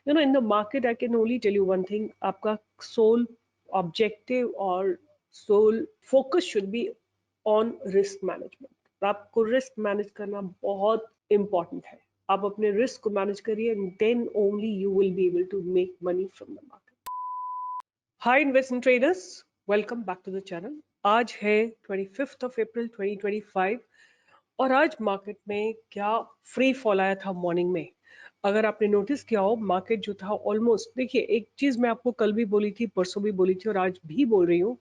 in the market I can only tell you one thing, आपका sole objective और sole focus should be on risk management। आपको risk manage करना बहुत important है। आप अपने रिस्क को मैनेज करिए and then only you will be able to make money from the market. Hi investment traders, welcome back to the channel. आज है 25 अप्रैल 2025 और आज मार्केट में क्या फ्री फॉल आया था मॉर्निंग में। अगर आपने नोटिस किया हो, मार्केट जो था ऑलमोस्ट, देखिए एक चीज मैं आपको कल भी बोली थी, परसों भी बोली थी और आज भी बोल रही हूँ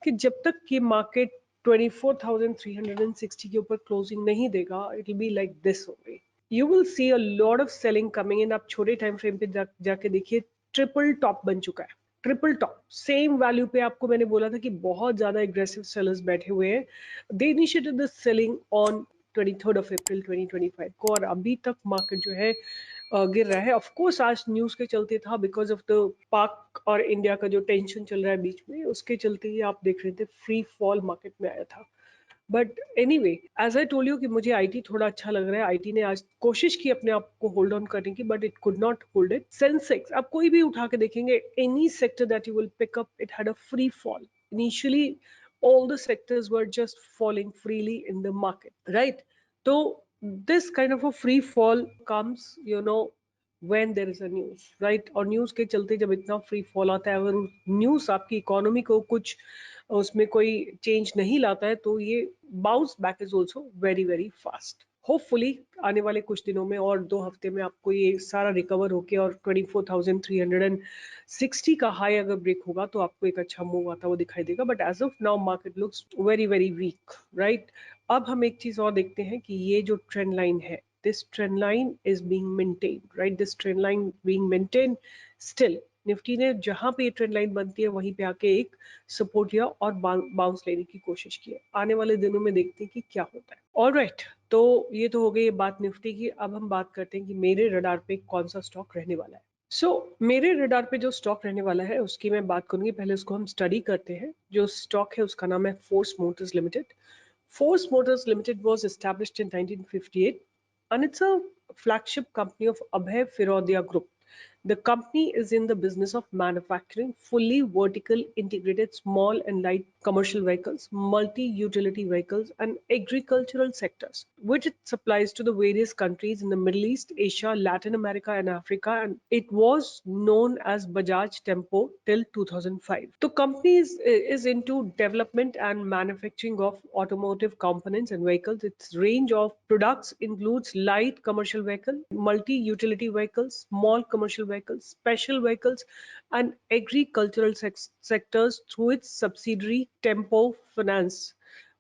कि जब तक कि मार्केट 24,360 के ऊपर क्लोजिंग नहीं देगा, it will be like this only. You will see a lot of selling coming in. आप छोटे टाइम फ्रेम पे जाके देखिए, ट्रिपल टॉप बन चुका है। ट्रिपल टॉप सेम वैल्यू पे। आपको मैंने बोला था कि बहुत ज्यादा एग्रेसिव सेलर्स बैठे हुए हैं। They initiated the selling on 23 अप्रैल 2025 को और अभी तक मार्केट जो है गिर रहा है। ऑफ कोर्स आज न्यूज के चलते था, बिकॉज ऑफ द पाक और इंडिया का जो टेंशन चल रहा है बीच में, उसके चलते ही आप देख रहे थे फ्री फॉल मार्केट में आया था। But anyway, as I told you कि मुझे आईटी थोड़ा अच्छा लग रहा है। आईटी ने आज कोशिश की अपने आप को होल्ड ऑन करने की, but it could not hold it. Sensex आप कोई भी उठा के देखेंगे, any sector that you will pick up, it had a free fall initially. all the sectors were just falling freely in the market, right? So this kind of a free fall comes, when there is a news, right? और news के चलते जब इतना free fall आता है, अगर news आपकी economy को कुछ उसमें कोई चेंज नहीं लाता है, तो ये bounce back is also very very fast. Hopefully आने वाले कुछ दिनों में और 2 हफ्ते में आपको ये सारा रिकवर होके और 24,360 का हाई अगर ब्रेक होगा तो आपको एक अच्छा मूव आता हुआ दिखाई देगा। But as of now market looks very very weak, right? अब हम एक चीज और देखते हैं कि ये जो ट्रेंड लाइन है, this trend line is being maintained, right? This trend line being maintained still। Nifty ने जहां पे ये ट्रेंड लाइन बनती है वहीं पे आके एक सपोर्ट लिया और बाउंस लेने की कोशिश की है। आने वाले दिनों में देखते हैं कि क्या होता है। ऑलराइट, तो ये तो हो गई बात निफ्टी की। अब हम बात करते हैं कि मेरे रडार पे कौन सा स्टॉक रहने वाला है। मेरे रडार पे जो स्टॉक रहने वाला है उसकी मैं बात करूंगी। पहले उसको हम स्टडी करते हैं। जो स्टॉक है उसका नाम है force Motors limited. Force Motors Limited was established in 1958 and it's a flagship company of Abhay Firodia Group. The company is in the business of manufacturing fully vertical integrated small and light commercial vehicles, multi-utility vehicles and agricultural sectors, which it supplies to the various countries in the Middle East, Asia, Latin America and Africa, and it was known as Bajaj Tempo till 2005. The company is into development and manufacturing of automotive components and vehicles. Its range of products includes light commercial vehicle, multi-utility vehicles, small commercial vehicles, special vehicles, and agricultural sectors through its subsidiary Tempo Finance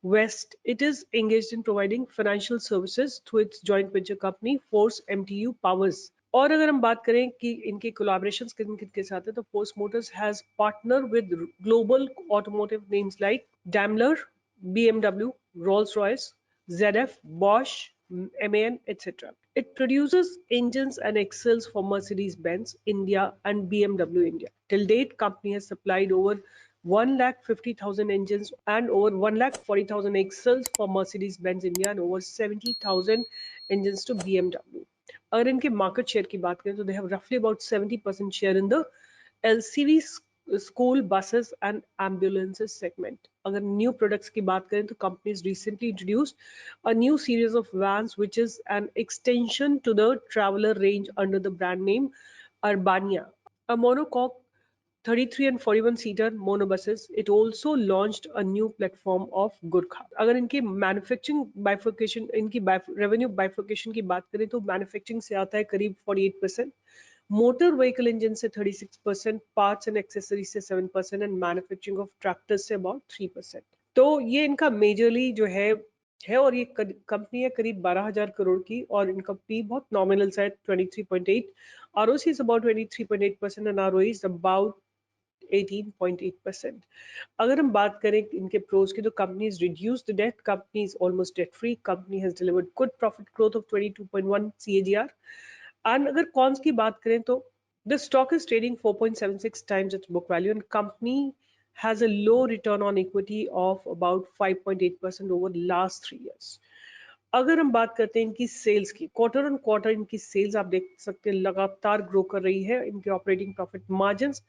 West. It is engaged in providing financial services through its joint venture company Force MTU Powers. और अगर हम बात करें कि इनके collaborations किन किन के साथ है, तो force Motors has partner with global automotive names like Daimler, BMW, Rolls-Royce, ZF, Bosch, MAN, etc. It produces engines and axles for Mercedes-Benz India and BMW India. Till date, company has supplied over 1,50,000 engines and over 1,40,000 axles for Mercedes-Benz India and over 70,000 engines to BMW. अगर इनके market share की बात करें तो they have रफली about 70% share in the LCV school buses and ambulances segment. अगर new products की बात करें तो companies recently introduced a new series of vans which is an extension to the traveller range under the brand name Urbania, a monocoque 33 and 41 seater monobuses. It also launched a new platform of Gurkha. अगर इनकी manufacturing bifurcation, इनकी revenue bifurcation की बात करें तो manufacturing से आता है करीब 48%, मोटर व्हीकल इंजन से 36%, पार्ट्स एंड एक्सेसरी से 7% and manufacturing of tractors say about 3%। तो ये इनका मेजरली जो है और ये कंपनी है करीब 12,000 करोड़ की और इनका पी बहुत नॉमिनल सा है 23.8, ROC is about 23.8% and ROE is about 18.8%। अगर हम बात करें इनके प्रोज की तो company is reduced debt, company is almost debt free, company has delivered good profit growth of 22.1 CAGR। And अगर कॉन्स की बात करें तो the stock is trading 4.76 times its book value and company has a low return on equity of about 5.8% over the last 3 years. अगर हम बात करते हैं इनकी सेल्स की, क्वार्टर ऑन क्वार्टर इनकी सेल्स आप देख सकते हैं लगातार ग्रो कर रही है। इनके ऑपरेटिंग प्रॉफिट मार्जिन्स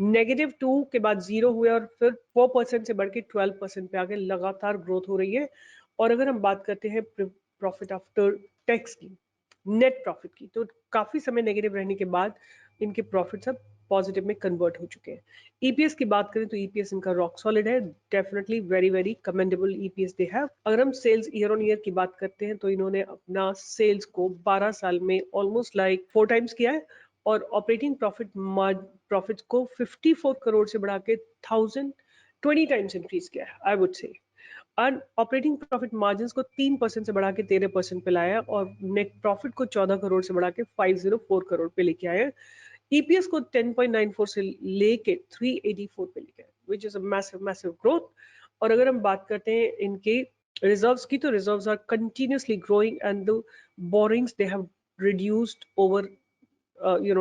-2 के बाद 0 हुए और फिर 4% से बढ़ के 12% पे आगे लगातार ग्रोथ हो रही है। और अगर हम बात करते हैं प्रॉफिट आफ्टर टैक्स की, नेट प्रॉफिट की, तो काफी समय नेगेटिव रहने के बाद इनके प्रॉफिट्स अब पॉजिटिव में कन्वर्ट हो चुके हैं। ईपीएस की बात करें तो ईपीएस इनका रॉक सॉलिड है, definitely very very commendable EPS they have. अगर हम सेल्स ईयर ऑन ईयर की बात करते हैं तो इन्होंने अपना सेल्स को 12 साल में ऑलमोस्ट लाइक 4 टाइम्स किया है और ऑपरेटिंग प्रॉफिट को 54 करोड़ से बढ़ा के 1020 टाइम्स इंक्रीज किया है, आई वुड से। और ऑपरेटिंग प्रॉफिट मार्जिन को 3% से बढ़ा के 13% पे लाया और नेट प्रॉफिट को 14 करोड़ से बढ़ा के 504 करोड़ पे लेके आए। ईपीएस को 10.94 से लेके 384 पे लेके आए, which is a massive massive growth. और अगर हम बात करते हैं इनके रिजर्व्स की, तो reserves are continuously growing and the borrowings they have reduced over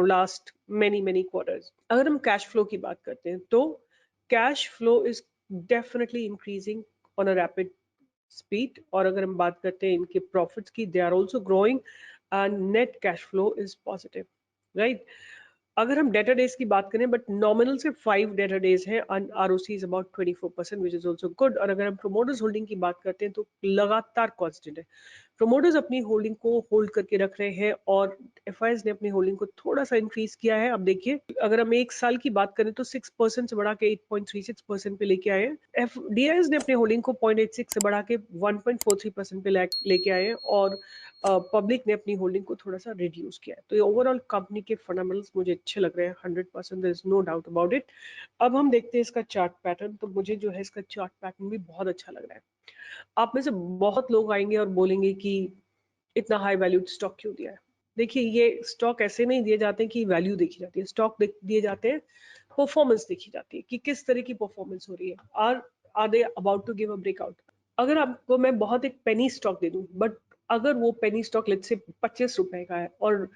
last many quarters. अगर हम कैश फ्लो की बात करते हैं तो cash flow is definitely increasing on a rapid speed. और अगर हम बात करते हैं इनके प्रॉफिट्स की, they are also growing and net cash flow is positive, right. अगर हम डेटा डेज की बात करें, बट नॉमिनल से 5 डेटा डेज है and ROC is about 24%, which is also good. और अगर हम प्रोमोटर्स होल्डिंग की बात करते हैं तो लगातार कांस्टेंट है। प्रोमोटर्स अपनी होल्डिंग को होल्ड करके रख रहे हैं और एफआईएस ने अपनी होल्डिंग को थोड़ा सा इंक्रीज किया है। अब देखिए, अगर हम एक साल की बात करें तो 6% से बढ़ा के 8.36% पे लेके आए हैं। डीआईएस ने अपनी होल्डिंग को 0.86 से बढ़ा के 1.43% पे लेके आए हैं और पब्लिक ने अपनी होल्डिंग को थोड़ा सा रिड्यूस किया है। तो ये ओवरऑल कंपनी के फंडामेंटल्स मुझे अच्छे लग रहे हैं 100%, there is no doubt about it. अब हम देखते हैं इसका चार्ट पैटर्न। तो मुझे जो है इसका चार्ट पैटर्न भी बहुत अच्छा लग रहा है। आप में से बहुत लोग आएंगे और बोलेंगे कि इतना हाई वैल्यूड स्टॉक क्यों दिया है। देखिए, ये स्टॉक ऐसे नहीं दिए जाते कि वैल्यू देखी जाती है, स्टॉक दिए जाते हैं, परफॉर्मेंस देखी जाती है कि किस तरह की परफॉर्मेंस हो रही है। Are they about to give a breakout. अगर आपको मैं बहुत एक पेनी स्टॉक दे दूं, बट अगर वो पेनी स्टॉक लेट से 25 रुपए का है और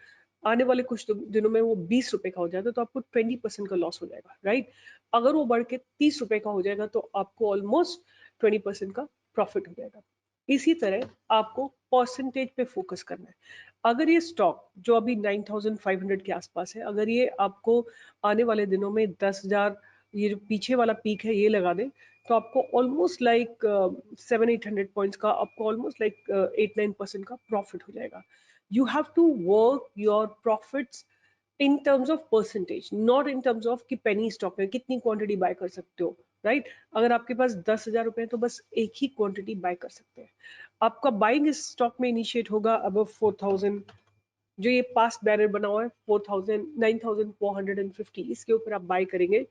आने वाले कुछ दिनों में वो 20 रुपए का हो जाता है तो आपको 20% का लॉस हो जाएगा, राइट। अगर वो बढ़ के 30 रुपए का हो जाएगा तो आपको ऑलमोस्ट 20% का प्रॉफिट हो जाएगा। इसी तरह आपको परसेंटेज पे फोकस करना है। अगर ये स्टॉक जो अभी 9500 के आसपास है, अगर ये आपको आने वाले दिनों में 10,000, ये जो पीछे वाला पीक है ये लगा दे, तो आपको ऑलमोस्ट लाइक 700-800 पॉइंट्स का, आपको ऑलमोस्ट लाइक 8-9% का प्रॉफिट हो जाएगा। You have to work your profits in terms of percentage, not in terms of कि पेनी स्टॉक में कितनी क्वांटिटी बाय कर सकते हो, राइट। अगर आपके पास 10,000 रुपए है तो बस एक ही क्वांटिटी बाय कर सकते हैं। आपका बाइंग इस स्टॉक में इनिशिएट होगा अब 4,000, जो ये पास्ट बैनर बना हुआ है 4,000 9,450, इसके ऊपर आप बाय करेंगे।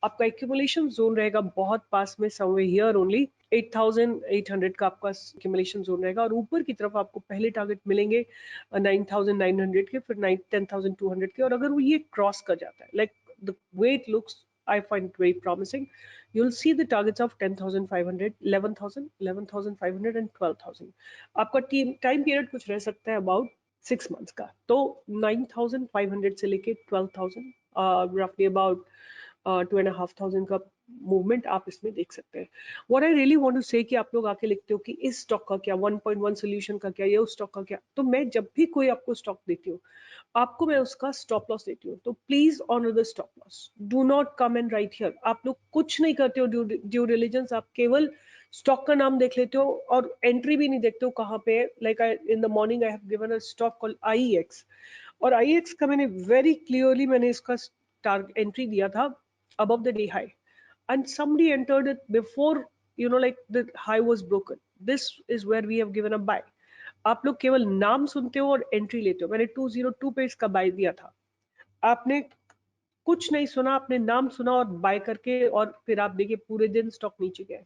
आपका एक्यूमुलेशन जोन रहेगा बहुत पास में, समवेयर हियर ओनली 8,800 का आपका एक्यूमुलेशन जोन रहेगा। और ऊपर की तरफ आपको पहले टारगेट मिलेंगे 9,900 के, फिर 10,200 के। और अगर वो ये क्रॉस कर जाता है, like the way it looks, I find it very promising. You'll see the targets of 10,500, 11,000, 11,500 and 12,000. आपका टाइम पीरियड कुछ रह सकता है अबाउट 6 मंथ्स का। तो 9,500 से लेके 12,000, रफली अबाउट 2,500 का मूवमेंट आप इसमें देख सकते हैं। What I really want to say कि आप लोग आके लिखते हो कि इस स्टॉक का क्या, 1.1 सोल्यूशन का क्या, या उस स्टॉक का क्या। तो मैं जब भी कोई आपको स्टॉक देती हूँ, आपको मैं उसका स्टॉप लॉस देती हूँ, तो please honour the stop loss, do not come and write here. आप लोग कुछ नहीं करते हो ड्यू डिलिजेंस, आप केवल स्टॉक का नाम देख लेते हो और एंट्री भी नहीं देखते हो कहाँ पे। Like in the morning I have given a stock called IEX, और आईएक्स का मैंने वेरी क्लियरली मैंने इसका टारगेट एंट्री दिया था above the day high, and somebody entered it before, like the high was broken. This is where we have given a buy. आप लोग केवल नाम सुनते हो और एंट्री लेते हो। मैंने 202 पे इसका बाय दिया था, आपने कुछ नहीं सुना, आपने नाम सुना और बाय करके, और फिर आप देखिए पूरे दिन स्टॉक नीचे गया।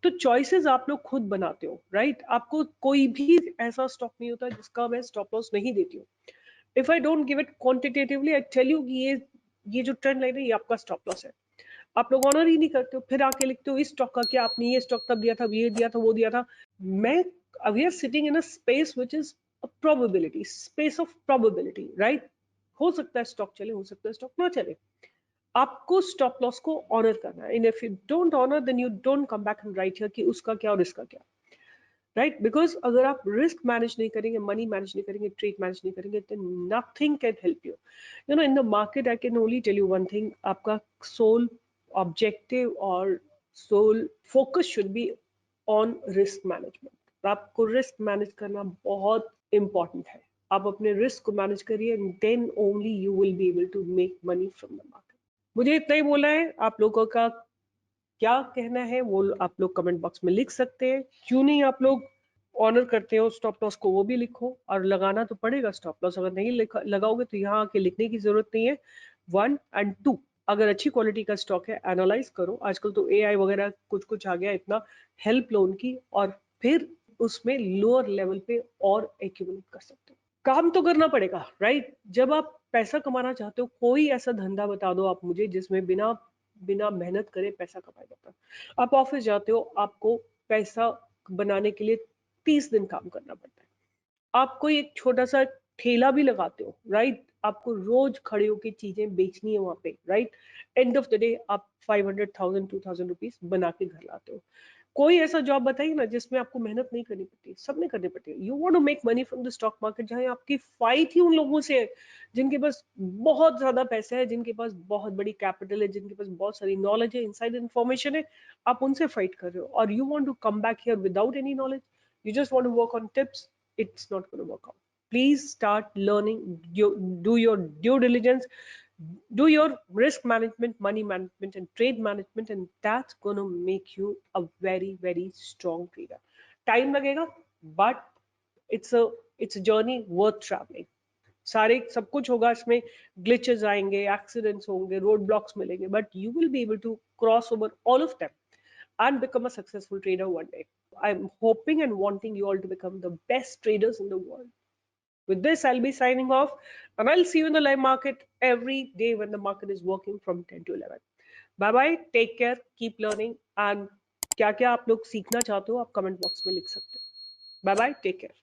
तो चॉइसेस आप लोग खुद बनाते हो, राइट। आपको कोई भी ऐसा स्टॉक नहीं होता जिसका मैं स्टॉप लॉस नहीं देती हूँ। If I don't give it quantitatively, I tell you कि ये जो ट्रेंड लाइन है ये आपका स्टॉप लॉस है। आप लोग ऑनर ही नहीं करते हो, फिर आके लिखते हो इस स्टॉक का क्या, आपने ये स्टॉक तब दिया था, ये दिया था, वो दिया था। मैं we are sitting in a space which is a probability, space of probability, right. हो सकता है स्टॉक चले, हो सकता है स्टॉक ना चले। आपको स्टॉप लॉस को ऑनर करना है। If you don't honour, then you don't come back and write here कि उसका क्या और इसका क्या, राइट, बिकॉज अगर आप रिस्क मैनेज नहीं करेंगे, मनी मैनेज नहीं करेंगे, ट्रेड मैनेज नहीं करेंगे, तो nothing can help you. You know, in the market I can only tell you one thing, आपका सोल ऑब्जेक्टिव और sole focus should be on risk management. आपको रिस्क मैनेज करना बहुत इंपॉर्टेंट है। आप अपने रिस्क को मैनेज करिए, and then only you will be able to make money from the market. मुझे इतना ही बोलना है। आप लोगों का क्या कहना है वो आप लोग कमेंट बॉक्स में लिख सकते हैं। क्यों नहीं आप लोग ऑनर करते हो स्टॉप लॉस को, वो भी लिखो। और लगाना तो पड़ेगा स्टॉप लॉस, अगर नहीं लगाओगे तो यहाँ आके लिखने की जरूरत नहीं है। 1 और 2, अगर अच्छी क्वालिटी का स्टॉक है एनालाइज करो। आजकल तो एआई वगैरह कुछ कुछ आ गया, इतना हेल्प लो उनकी, और फिर उसमें लोअर लेवल पे और एक्यूमुलेट कर सकते हो। काम तो करना पड़ेगा, राइट। जब आप पैसा कमाना चाहते हो, कोई ऐसा धंधा बता दो आप मुझे जिसमें बिना बिना मेहनत करे पैसा कमाया जाता है। आप ऑफिस जाते हो, आपको पैसा बनाने के लिए 30 दिन काम करना पड़ता है। आप कोई एक छोटा सा ठेला भी लगाते हो, राइट, आपको रोज खड़े होकर चीजें बेचनी है वहां पे, right. End of the day आप 500,000 2,000 रुपीज बना के घर लाते हो। कोई ऐसा जॉब बताइए ना जिसमें आपको मेहनत नहीं करनी पड़ती, सब में करनी पड़ती है। You want to make money from the stock market, जहां आपकी फाइट ही उन लोगों से है जिनके पास बहुत ज्यादा पैसा है, जिनके पास बहुत बड़ी कैपिटल है, जिनके पास बहुत सारी नॉलेज है, इनसाइड इन्फॉर्मेशन है। आप उनसे फाइट कर रहे हो, और you want to come back here without any knowledge. You just want to work on tips. It's not going to work out. Please start learning. Do your due diligence, do your risk management, money management, and trade management, and that's going to make you a very very strong trader. Time लगेगा, but it's a it's a journey worth traveling. सारे सब कुछ होगा इसमें, glitches आएंगे, accidents होंगे, road blocks मिलेंगे, but you will be able to cross over all of them and become a successful trader one day. I'm hoping and wanting you all to become the best traders in the world. With this, I'll be signing off, and I'll see you in the live market every day when the market is working from 10 to 11. Bye bye, take care, keep learning, and क्या क्या आप लोग सीखना चाहते हो आप comment box में लिख सकते हो। Bye bye, take care.